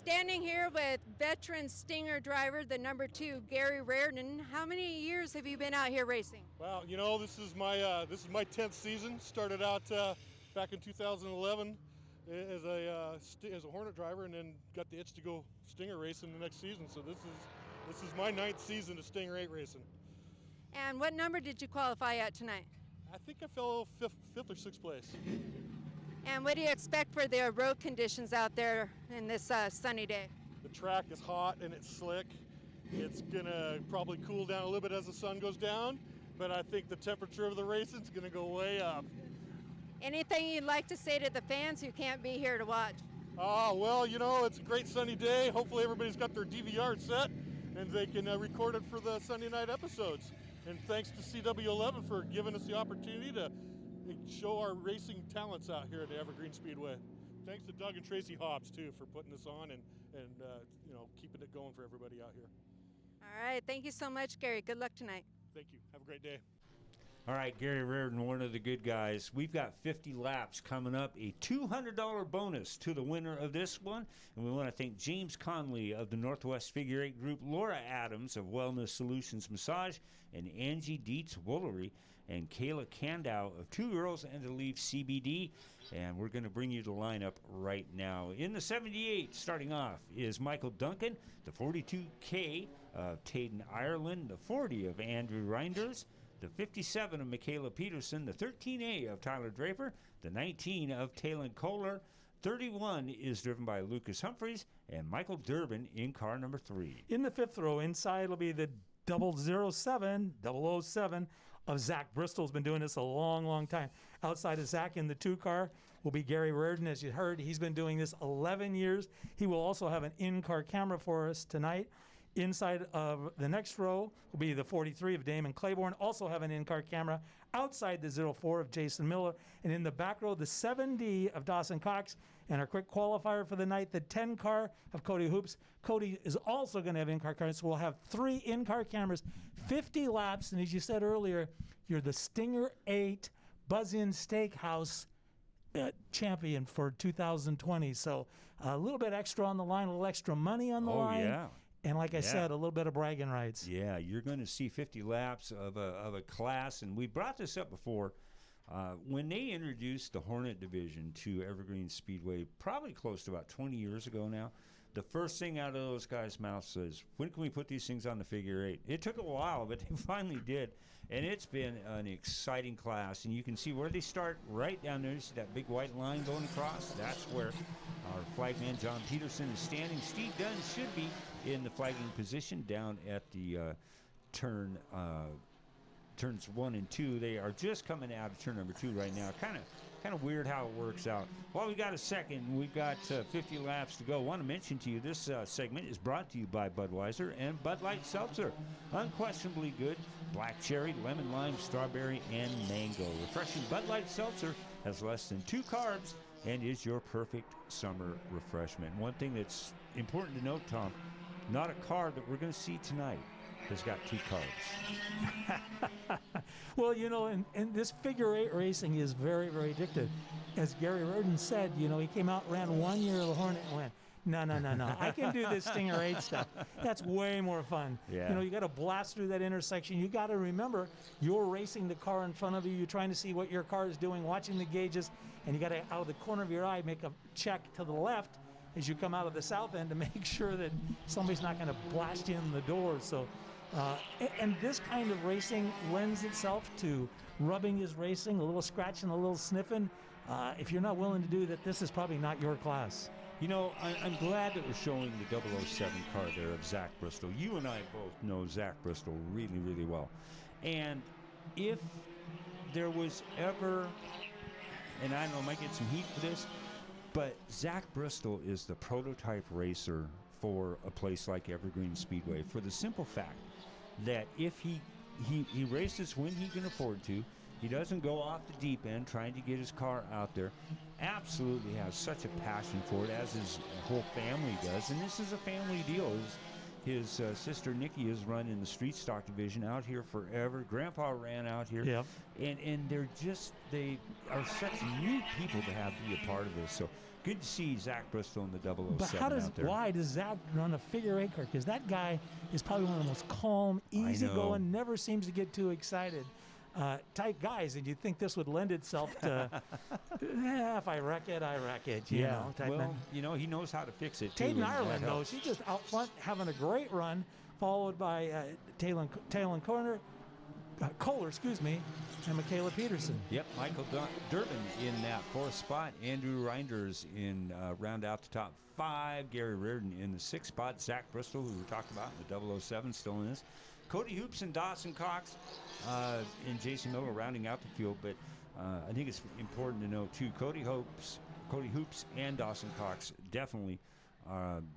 Standing here with veteran Stinger driver, the number 2, Gary Reardon. How many years have you been out here racing? Well, you know, this is my 10th season. Started out back in 2011 as a Hornet driver, and then got the itch to go Stinger racing the next season. So this is my 9th season of Stinger 8 racing. And what number did you qualify at tonight? I think I fell fifth or sixth place. And what do you expect for the road conditions out there in this sunny day? The track is hot and it's slick. It's gonna probably cool down a little bit as the sun goes down, but I think the temperature of the racing is gonna go way up. Anything you'd like to say to the fans who can't be here to watch? Well, you know, it's a great sunny day. Hopefully everybody's got their DVR set and they can record it for the Sunday night episodes. And thanks to CW11 for giving us the opportunity to show our racing talents out here at the Evergreen Speedway. Thanks to Doug and Tracy Hobbs too for putting this on and you know, keeping it going for everybody out here. All right, thank you so much, Gary. Good luck tonight. Thank you. Have a great day. All right, Gary Reardon, one of the good guys. We've got 50 laps coming up, a $200 bonus to the winner of this one. And we want to thank James Conley of the Northwest Figure 8 Group, Laura Adams of Wellness Solutions Massage, and Angie Dietz Woolery, and Kayla Kandow of Two Girls and the Leaf CBD. And we're going to bring you the lineup right now. In the 78, starting off, is Michael Duncan, the 42K of Tayden Ireland, the 40 of Andrew Reinders, the 57 of Michaela Peterson, the 13A of Tyler Draper, the 19 of Talon Kohler, 31 is driven by Lucas Humphreys, and Michael Durbin in car number 3. In the 5th row, inside will be the 007 of Zach Bristol's been doing this a long, long time. Outside of Zach in the 2 car will be Gary Reardon. As you heard, he's been doing this 11 years. He will also have an in-car camera for us tonight. Inside of the next row will be the 43 of Damon Claiborne, also have an in-car camera. Outside the 04 of Jason Miller. And in the back row, the 7D of Dawson Cox. And our quick qualifier for the night, the 10 car of Cody Hoops. Cody is also going to have in-car cameras, so we'll have 3 in-car cameras, 50 laps. And as you said earlier, you're the Stinger 8 Buzz-In Steakhouse champion for 2020. So a little bit extra on the line, a little extra money on the line. Oh, yeah. And like I said, a little bit of bragging rights. Yeah, you're going to see 50 laps of a class. And we brought this up before. When they introduced the Hornet division to Evergreen Speedway, probably close to about 20 years ago now, the first thing out of those guys' mouths is, when can we put these things on the figure 8? It took a while, but they finally did. And it's been an exciting class. And you can see where they start right down there. You see that big white line going across? That's where our flagman John Peterson is standing. Steve Dunn should be in the flagging position down at the turns 1 and 2. They are just coming out of turn number 2 right now. Kind of weird how it works out. Well, we got a second. We've got 50 laps to go. Want to mention to you, this segment is brought to you by Budweiser and Bud Light Seltzer. Unquestionably good. Black cherry, lemon lime, strawberry, and mango. Refreshing Bud Light Seltzer has less than 2 carbs and is your perfect summer refreshment. One thing that's important to note, Tom, not a car that we're going to see tonight has got 2 carbs. Well, you know, and this figure 8 racing is very, very addictive. As Gary Reardon said, you know, he came out, ran 1 year of the Hornet and went, no, I can do this Stinger 8 stuff. That's way more fun. Yeah. You know, you got to blast through that intersection. You got to remember, you're racing the car in front of you. You're trying to see what your car is doing, watching the gauges, and you got to, out of the corner of your eye, make a check to the left as you come out of the south end to make sure that somebody's not going to blast you in the door. So, and this kind of racing lends itself to rubbing is racing, a little scratching, a little sniffing. If you're not willing to do that, this is probably not your class. You know, I'm glad that we're showing the 007 car there of Zach Bristol. You and I both know Zach Bristol really, really well. And if there was ever, and I know I might get some heat for this, but Zach Bristol is the prototype racer for a place like Evergreen Speedway, for the simple fact that if he races when he can afford to, he doesn't go off the deep end trying to get his car out there. Absolutely has such a passion for it, as his whole family does. And this is a family deal. His sister Nikki has run in the street stock division out here forever. Grandpa ran out here. Yep. And they are such neat people to have be a part of this. So good to see Zach Bristol in the 007 But out there. why does Zach run a figure eight car? Because that guy is probably one of the most calm, easygoing, never seems to get too excited type guys. And you'd think this would lend itself to, if I wreck it, I wreck it. You know, type well, thing. he knows how to fix it. Taden too, Ireland, though, she's just out front having a great run, followed by Talon Kohler, and Michaela Peterson. Yep, Michael Durbin in that 4th spot. Andrew Reinders in round out the top 5. Gary Reardon in the 6th spot. Zach Bristol, who we talked about in the 007, still in this. Cody Hoops and Dawson Cox and Jason Miller rounding out the field. But I think it's important to know, too, Cody Hoops and Dawson Cox definitely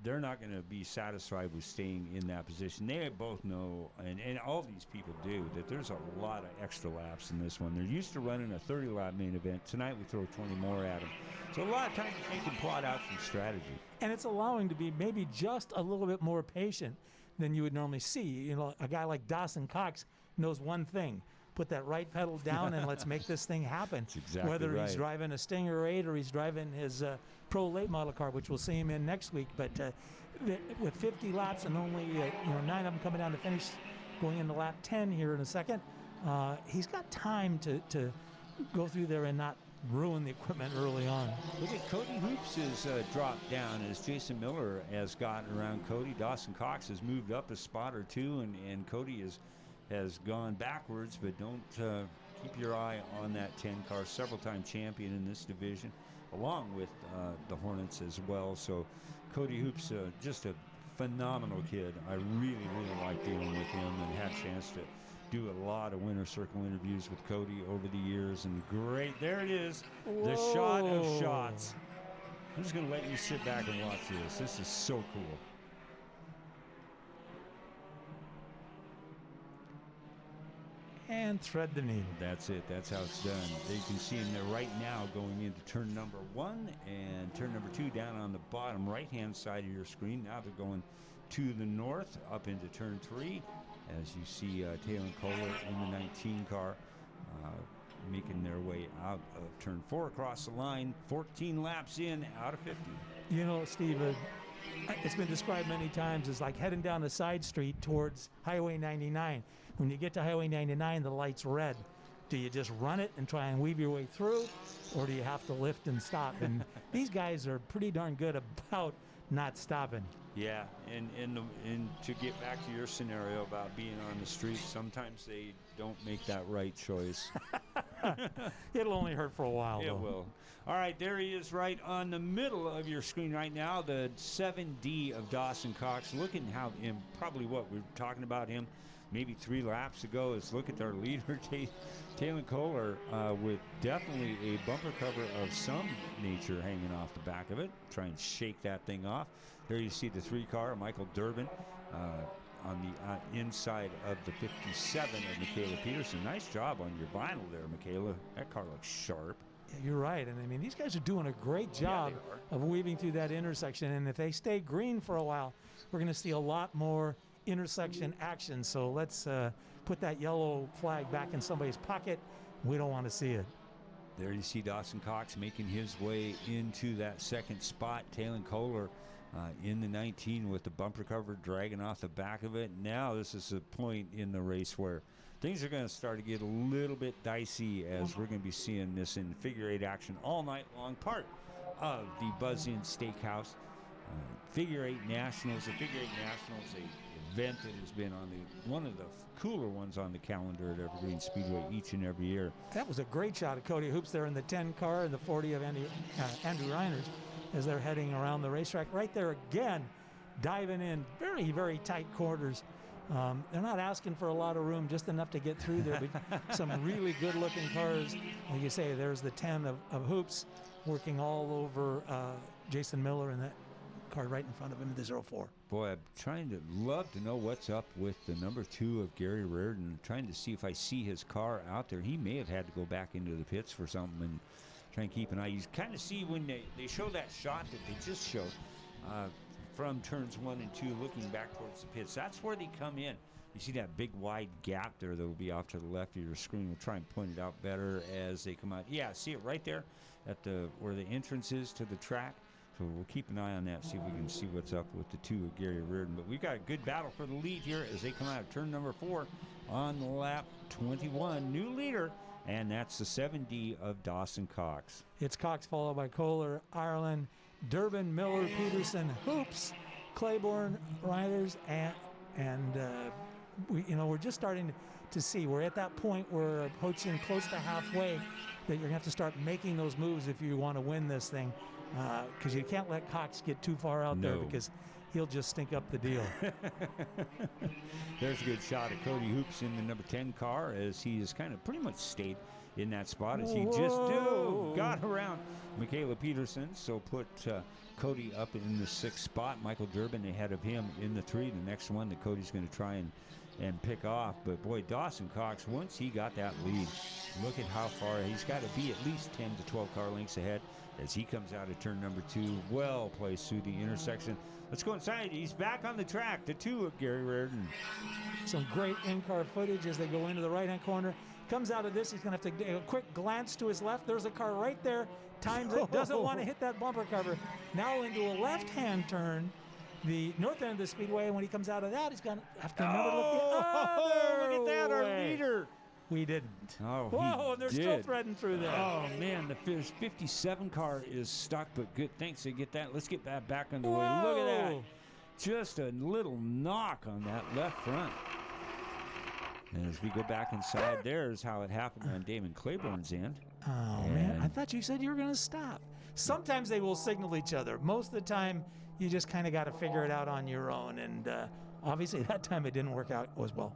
they're not going to be satisfied with staying in that position. They both know, and all these people do, that there's a lot of extra laps in this one. They're used to running a 30-lap main event. Tonight we throw 20 more at them. So a lot of times they can plot out some strategy. And it's allowing to be maybe just a little bit more patient than you would normally see. You know, a guy like Dawson Cox knows one thing. Put that right pedal down and let's make this thing happen. That's exactly Whether right. he's driving a Stinger 8 or he's driving his Pro late model car, which we'll see him in next week. But with 50 laps and only 9 of them coming down to finish, going into lap 10 here in a second, he's got time to go through there and not ruin the equipment early on. Look at Cody Hoops has dropped down as Jason Miller has gotten around Cody. Dawson Cox has moved up a spot or two, and Cody has gone backwards, but don't keep your eye on that 10 car, several-time champion in this division, along with the Hornets as well. So Cody Hoops, just a phenomenal kid. I really, really like dealing with him and had a chance to do a lot of winner circle interviews with Cody over the years. And great, there it is, the shot of shots. I'm just going to let you sit back and watch this. This is so cool. And thread the needle. That's it. That's how it's done. You can see him there right now going into turn number 1 and turn number 2 down on the bottom right-hand side of your screen. Now they're going to the north up into turn 3 as you see Talon Kohler in the 19 car making their way out of turn 4 across the line. 14 laps in out of 50. You know, Steve, it's been described many times as like heading down a side street towards Highway 99. When you get to Highway 99, the light's red. Do you just run it and try and weave your way through, or do you have to lift and stop? And these guys are pretty darn good about not stopping. Yeah, and to get back to your scenario about being on the street, sometimes they don't make that right choice. It'll only hurt for a while, It though. will. All right, there he is right on the middle of your screen right now, the 7D of Dawson Cox. Looking how, probably what we're talking about him maybe 3 laps ago, is look at their leader, Talon Kohler, with definitely a bumper cover of some nature hanging off the back of it. Try and shake that thing off. There you see the 3 car, Michael Durbin, on the inside of the 57 of Michaela Peterson. Nice job on your vinyl there, Michaela. That car looks sharp. Yeah, you're right. And I mean, these guys are doing a great job of weaving through that intersection. And if they stay green for a while, we're going to see a lot more intersection action. So let's put that yellow flag back in somebody's pocket. We don't want to see it. There you see Dawson Cox making his way into that second spot. Talon Kohler in the 19 with the bumper cover dragging off the back of it. Now this is a point in the race where things are going to start to get a little bit dicey, as we're going to be seeing this in figure 8 action all night long. Part of the Buzz Inn Steakhouse Figure 8 Nationals. The Figure 8 Nationals, a event that has been on one of the cooler ones on the calendar at Evergreen Speedway each and every year. That was a great shot of Cody Hoops there in the 10 car and the 40 of Andrew Reiners as they're heading around the racetrack. Right there again, diving in very, very tight quarters. They're not asking for a lot of room, just enough to get through there, but some really good-looking cars. Like you say, there's the 10 of Hoops working all over Jason Miller in that car right in front of him, the 04. Boy, I'm love to know what's up with the number 2 of Gary Reardon. Trying to see if I see his car out there. He may have had to go back into the pits for something and try and keep an eye. You kind of see when they show that shot that they just showed. from turns 1 and 2, looking back towards the pits. That's where they come in. You see that big wide gap there that will be off to the left of your screen. We'll try and point it out better as they come out. Yeah, see it right there at where the entrance is to the track. So we'll keep an eye on that, see if we can see what's up with the 2 of Gary Reardon. But we've got a good battle for the lead here as they come out of turn number 4 on lap 21. New leader, and that's the 7D of Dawson Cox. It's Cox followed by Kohler, Ireland, Durbin, Miller, Peterson, Hoops, Claiborne, Riders, and we're just starting to see. We're at that point where we're approaching close to halfway that you're going to have to start making those moves if you want to win this thing, because you can't let Cox get too far out there because he'll just stink up the deal. There's a good shot of Cody Hoops in the number 10 car as he has kind of pretty much stayed in that spot as he just got around Michaela Peterson. So put Cody up in the 6th spot. Michael Durbin ahead of him in the 3. The next one that Cody's going to try and pick off. But boy, Dawson Cox, once he got that lead, look at how far he's got to be, at least 10 to 12 car lengths ahead as he comes out of turn number 2, well placed through the intersection. Let's go inside. He's back on the track, the 2 of Gary Reardon. Some great in-car footage as they go into the right-hand corner. Comes out of this, he's going to have to do a quick glance to his left. There's a car right there. Times it, doesn't want to hit that bumper cover. Now into a left-hand turn, the north end of the speedway, and when he comes out of that, he's going to have to remember to look the other look at that, our way. leader. We didn't. Oh, whoa, and they're still threading through there. Oh, man, the 57 car is stuck, but good. Thanks to get that. Let's get that back underway. Look at that. Just a little knock on that left front. And as we go back inside, there's how it happened on Damon Claiborne's end. Oh, man, I thought you said you were going to stop. Sometimes they will signal each other. Most of the time, you just kind of got to figure it out on your own. And obviously, that time it didn't work out as well.